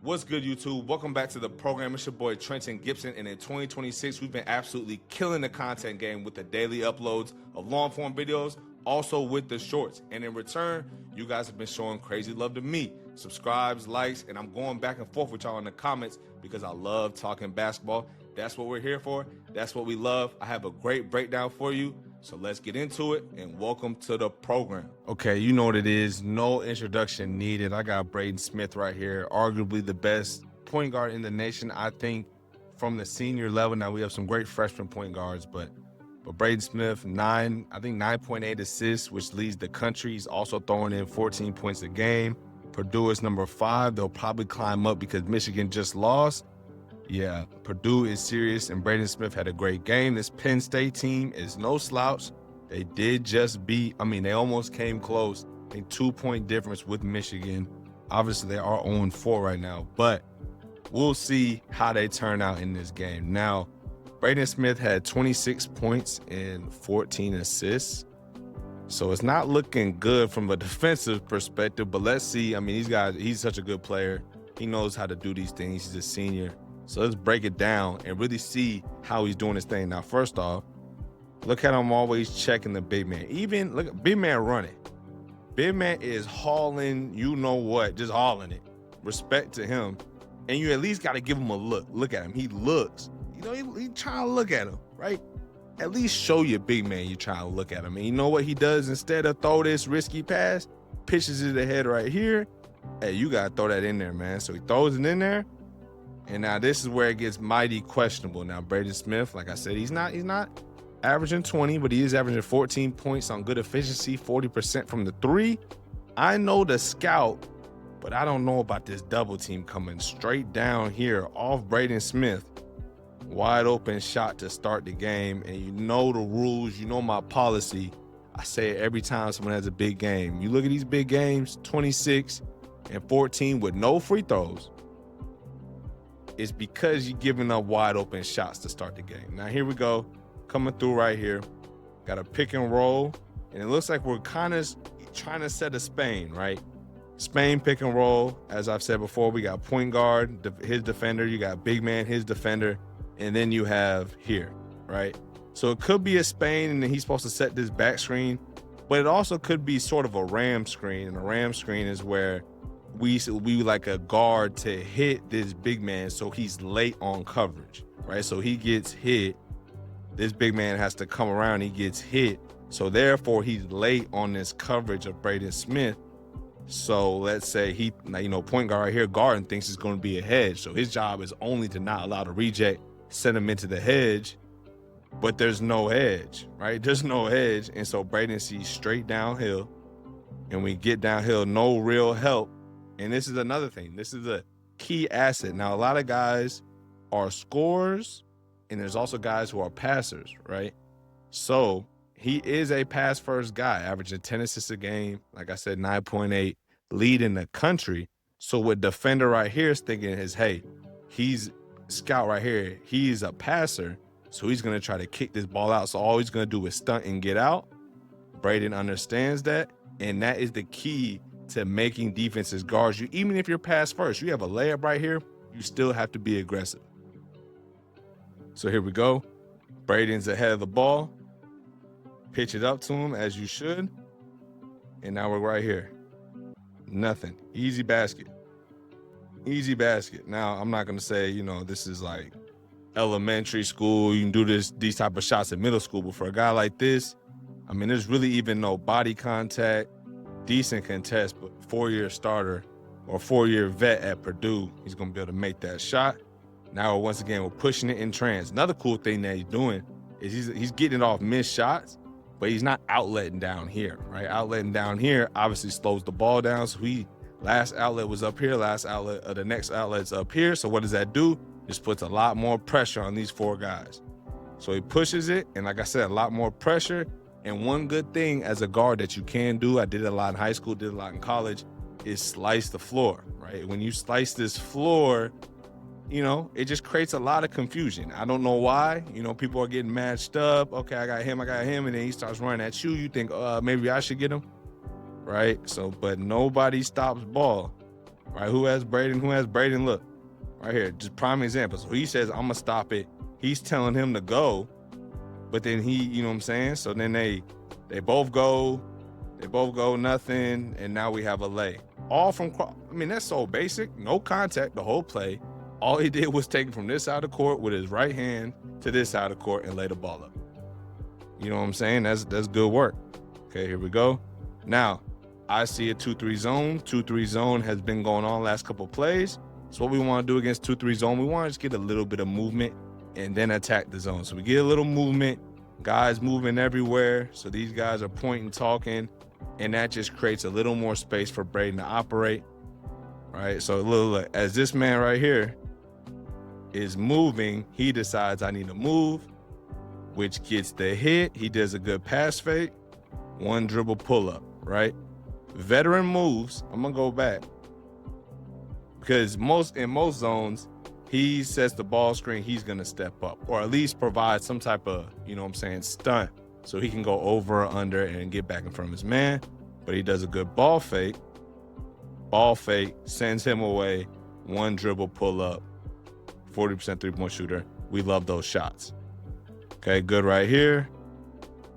What's good, YouTube? Welcome back to the program. It's your boy Trenton Gibson, and in 2026, we've been absolutely killing the content game with the daily uploads of long-form videos, also with the shorts. And in return, you guys have been showing crazy love to me. Subscribes, likes, and I'm going back and forth with y'all in the comments because I love talking basketball. That's what we're here for. That's what we love. I have a great breakdown for you. So let's get into it, and welcome to the program. Okay, you know what it is. No introduction needed. I got Braden Smith right here, arguably the best point guard in the nation, I think, from the senior level. Now, we have some great freshman point guards, but Braden Smith, 9.8 assists, which leads the country. He's also throwing in 14 points a game. Purdue is number 5. They'll probably climb up because Michigan just lost. Yeah, Purdue is serious, and Braden Smith had a great game. This Penn State team is no slouch. They did just beat, they almost came close. A 2-point difference with Michigan. Obviously, they are 0-4 right now, but we'll see how they turn out in this game. Now, Braden Smith had 26 points and 14 assists. So it's not looking good from a defensive perspective, but let's see. He's such a good player. He knows how to do these things. He's a senior. So let's break it down and really see how he's doing his thing. Now, first off, look at him always checking the big man. Even, look at big man running. Big man is hauling, you know what, just hauling it. Respect to him. And you at least got to give him a look. Look at him. He looks. He trying to look at him, right? At least show your big man you're trying to look at him. And you know what he does? Instead of throw this risky pass, pitches it ahead right here. Hey, you got to throw that in there, man. So he throws it in there. And now this is where it gets mighty questionable. Now, Braden Smith, like I said, he's not averaging 20, but he is averaging 14 points on good efficiency, 40% from the 3. I know the scout, but I don't know about this double team coming straight down here off Braden Smith. Wide open shot to start the game. And you know the rules, you know my policy. I say it every time someone has a big game. You look at these big games, 26 and 14 with no free throws. It's because you're giving up wide open shots to start the game. Now here we go, coming through right here. Got a pick and roll, and it looks like we're kind of trying to set a Spain, right? Spain pick and roll. As I've said before, we got point guard, his defender. You got big man, his defender, and then you have here, right? So it could be a Spain, and then he's supposed to set this back screen, but it also could be sort of a ram screen, and a ram screen is where we like a guard to hit this big man so he's late on coverage, right? So he gets hit. This big man has to come around. He gets hit. So therefore, he's late on this coverage of Braden Smith. So let's say he, point guard right here, guarding thinks it's going to be a hedge. So his job is only to not allow the reject, send him into the hedge. But there's no hedge, right? There's no hedge. And so Braden sees straight downhill. And we get downhill, no real help. And this is another thing. This is a key asset. Now, a lot of guys are scorers, and there's also guys who are passers, right? So he is a pass-first guy, averaging 10 assists a game. Like I said, 9.8, leading the country. So what defender right here is thinking is, hey, he's scout right here. He's a passer, so he's going to try to kick this ball out. So all he's going to do is stunt and get out. Braden understands that, and that is the key to making defenses guard you. Even if you're pass first, you have a layup right here, you still have to be aggressive. So here we go. Braden's ahead of the ball. Pitch it up to him as you should. And now we're right here. Nothing. Easy basket. Easy basket. Now, I'm not going to say, this is like elementary school. You can do these type of shots in middle school. But for a guy like this, there's really even no body contact. Decent contest, but 4-year starter or 4-year vet at Purdue, he's going to be able to make that shot. Now, once again, we're pushing it in trans. Another cool thing that he's doing is he's getting it off missed shots, but he's not outletting down here, right? Outletting down here obviously slows the ball down. So last outlet was up here, the next outlet's up here. So what does that do? Just puts a lot more pressure on these 4 guys. So he pushes it, and like I said, a lot more pressure. And one good thing as a guard that you can do, I did it a lot in high school, did a lot in college, is slice the floor, right? When you slice this floor, it just creates a lot of confusion. I don't know why. People are getting matched up. Okay, I got him, and then he starts running at you. You think, maybe I should get him, right? So, but nobody stops ball. right? Who has Braden? Who has Braden? Look, right here, just prime example. So he says, I'm gonna stop it. He's telling him to go, but then he, you know what I'm saying? So then they both go, nothing, and now we have a lay. All from, I mean, that's so basic. No contact the whole play. All he did was take it from this side of the court with his right hand to this side of the court and lay the ball up. You know what I'm saying? That's good work. Okay, here we go. Now, I see a 2-3 zone. 2-3 zone has been going on last couple of plays. So what we want to do against 2-3 zone, we want to just get a little bit of movement and then attack the zone. So we get a little movement, guys moving everywhere. So these guys are pointing, talking, and that just creates a little more space for Braden to operate, right? So look, as this man right here is moving, he decides I need to move, which gets the hit. He does a good pass fake, one dribble pull up, right? Veteran moves, I'm gonna go back, because in most zones, he sets the ball screen, he's gonna step up, or at least provide some type of, you know what I'm saying, stunt, so he can go over or under and get back in front of his man. But he does a good ball fake, sends him away, one dribble pull up, 40% 3-point shooter. We love those shots. Okay, good right here.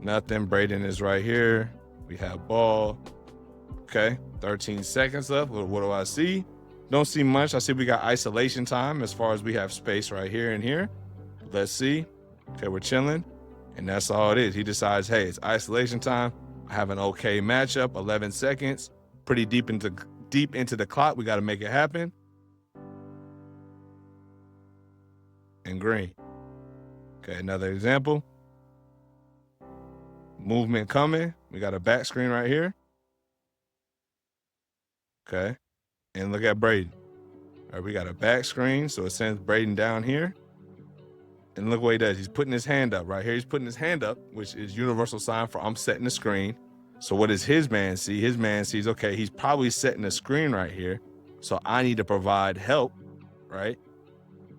Nothing, Braden is right here. We have ball. Okay, 13 seconds left. What do I see? Don't see much. I see we got isolation time as far as we have space right here and here. Let's see. Okay, we're chilling. And that's all it is. He decides, hey, it's isolation time. I have an okay matchup, 11 seconds. Pretty deep into the clock. We got to make it happen. And green. Okay, another example. Movement coming. We got a back screen right here. Okay, and look at Braden. All right, we got a back screen, so it sends Braden down here. And look what he does. He's putting his hand up right here. He's putting his hand up, which is universal sign for I'm setting the screen. So what does his man see? His man sees, okay, he's probably setting the screen right here. So I need to provide help, right?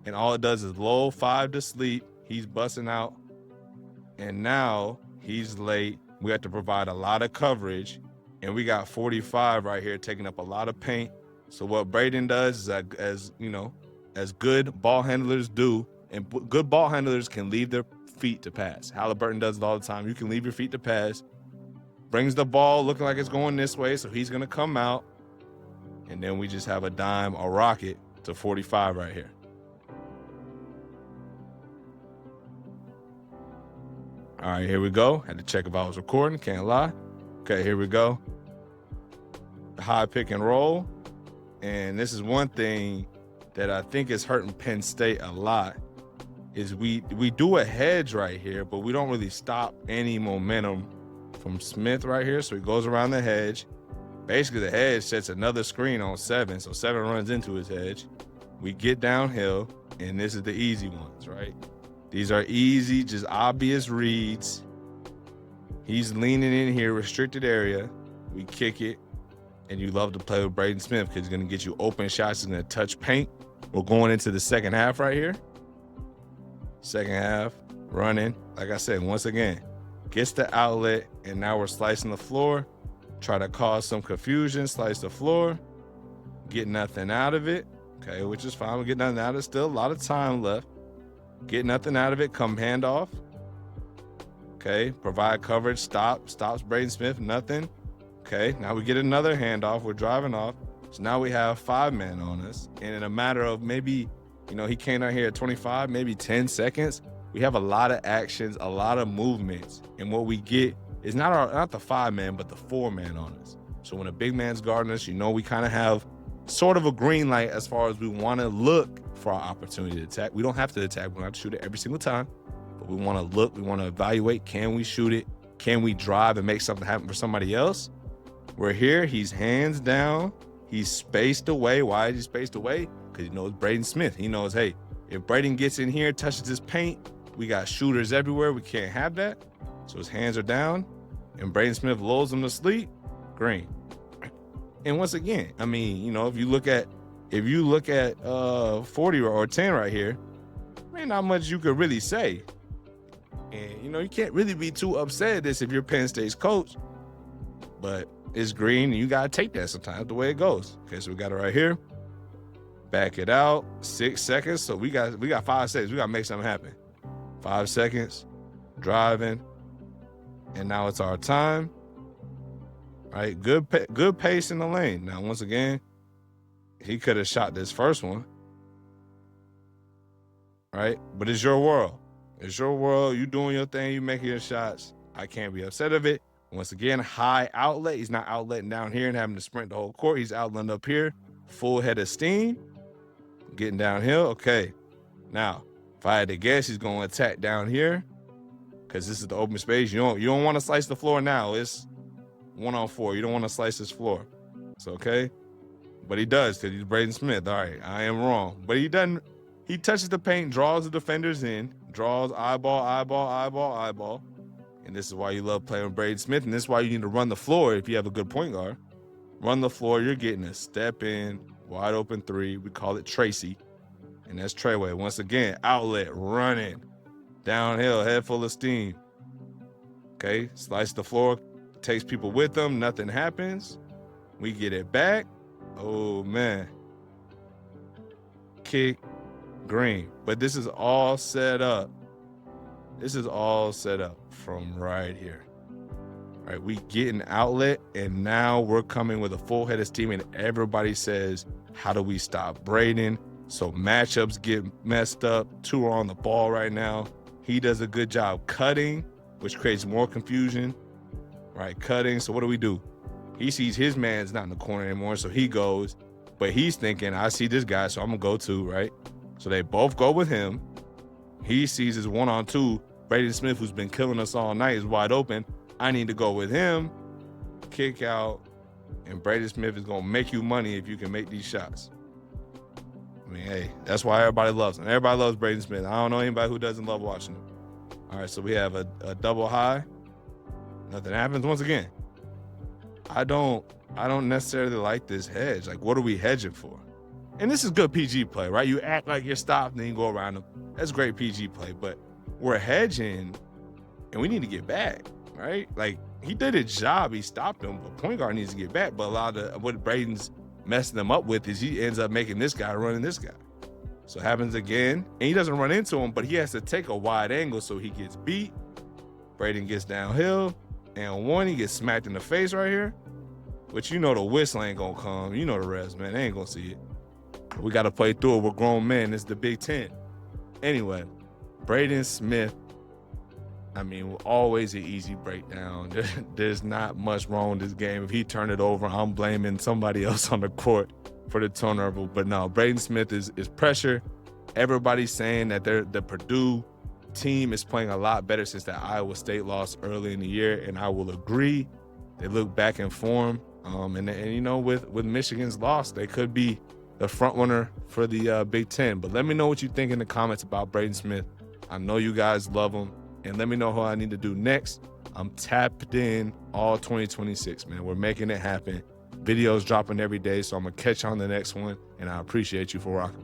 And all it does is lull 5 to sleep. He's busting out. And now he's late. We have to provide a lot of coverage. And we got 45 right here taking up a lot of paint. So what Braden does is, as you know, as good ball handlers do, and good ball handlers can leave their feet to pass. Halliburton does it all the time. You can leave your feet to pass. Brings the ball looking like it's going this way, so he's going to come out. And then we just have a dime, a rocket to 45 right here. All right, here we go. Had to check if I was recording, can't lie. Okay, here we go. High pick and roll. And this is one thing that I think is hurting Penn State a lot, is we do a hedge right here, but we don't really stop any momentum from Smith right here. So he goes around the hedge. Basically, the hedge sets another screen on 7, so 7 runs into his hedge. We get downhill, and this is the easy ones, right? These are easy, just obvious reads. He's leaning in here, restricted area. We kick it, and you love to play with Braden Smith because he's going to get you open shots. He's going to touch paint. We're going into the second half right here. Second half, running. Like I said, once again, gets the outlet, and now we're slicing the floor. Try to cause some confusion, slice the floor. Get nothing out of it, okay, which is fine. We get nothing out of it. Still a lot of time left. Get nothing out of it, come handoff. Okay, provide coverage, stops Braden Smith, nothing. Okay, now we get another handoff, we're driving off. So now we have 5 men on us. And in a matter of maybe, you know, he came out here at 25, maybe 10 seconds. We have a lot of actions, a lot of movements. And what we get is not the 5 man, but the 4 man on us. So when a big man's guarding us, you know, we kind of have sort of a green light as far as we want to look for our opportunity to attack. We don't have to attack. We don't have to shoot it every single time, but we want to look, we want to evaluate. Can we shoot it? Can we drive and make something happen for somebody else? We're here. He's hands down. He's spaced away. Why is he spaced away? Because he knows Braden Smith. He knows, hey, if Braden gets in here, touches his paint, we got shooters everywhere. We can't have that. So his hands are down, and Braden Smith lulls him to sleep. Green. And once again, I mean, you know, if you look at 40 or 10 right here, man, not much you could really say. And, you know, you can't really be too upset at this if you're Penn State's coach. But it's green, and you got to take that sometimes, the way it goes. Okay, so we got it right here. Back it out. 6 seconds. So we got 5 seconds. We got to make something happen. 5 seconds. Driving. And now it's our time. All right. Good pace in the lane. Now, once again, he could have shot this first one. Right? But it's your world. It's your world. You doing your thing. You making your shots. I can't be upset of it. Once again, high outlet. He's not outletting down here and having to sprint the whole court. He's outletting up here. Full head of steam. Getting downhill. Okay. Now, if I had to guess, he's going to attack down here because this is the open space. You don't want to slice the floor now. It's 1-on-4. You don't want to slice this floor. It's okay. But he does because he's Braden Smith. All right. I am wrong. But he doesn't. He touches the paint, draws the defenders in, draws eyeball. And this is why you love playing with Braden Smith. And this is why you need to run the floor if you have a good point guard. Run the floor. You're getting a step in, wide open three. We call it Tracy. And that's Treyway. Once again, outlet, running, downhill, head full of steam. Okay, slice the floor, takes people with them. Nothing happens. We get it back. Oh, man. Kick, green. But this is all set up. This is all set up from right here. All right, we get an outlet, and now we're coming with a full head of steam, and everybody says, how do we stop Braden? So matchups get messed up. Two are on the ball right now. He does a good job cutting, which creates more confusion, right? Cutting. So what do? He sees his man's not in the corner anymore, so he goes. But he's thinking, I see this guy, so I'm going to go too, right? So they both go with him. He sees his 1-on-2. Braden Smith, who's been killing us all night, is wide open. I need to go with him. Kick out. And Braden Smith is going to make you money if you can make these shots. I mean, hey, that's why everybody loves him. Everybody loves Braden Smith. I don't know anybody who doesn't love watching him. All right, so we have a double high. Nothing happens. Once again, I don't necessarily like this hedge. Like, what are we hedging for? And this is good PG play, right? You act like you're stopped and then you go around them. That's great PG play, but we're hedging and we need to get back, right? Like, he did his job. He stopped him, but point guard needs to get back. But a lot of what Braden's messing them up with is he ends up making this guy running this guy. So it happens again, and he doesn't run into him, but he has to take a wide angle so he gets beat. Braden gets downhill, and one, he gets smacked in the face right here, which you know the whistle ain't gonna come. You know the rest, man. They ain't gonna see it. We got to play through it. We're grown men. It's the Big Ten. Anyway, Braden Smith, I mean, always an easy breakdown. There's not much wrong with this game. If he turned it over, I'm blaming somebody else on the court for the turnover. But no, Braden Smith is pressure. Everybody's saying that the Purdue team is playing a lot better since that Iowa State loss early in the year, and I will agree. They look back in form. And you know, with Michigan's loss, they could be the front runner for the Big Ten. But let me know what you think in the comments about Braden Smith. I know you guys love him. And let me know what I need to do next. I'm tapped in all 2026, man. We're making it happen. Videos dropping every day, so I'm going to catch you on the next one. And I appreciate you for rocking.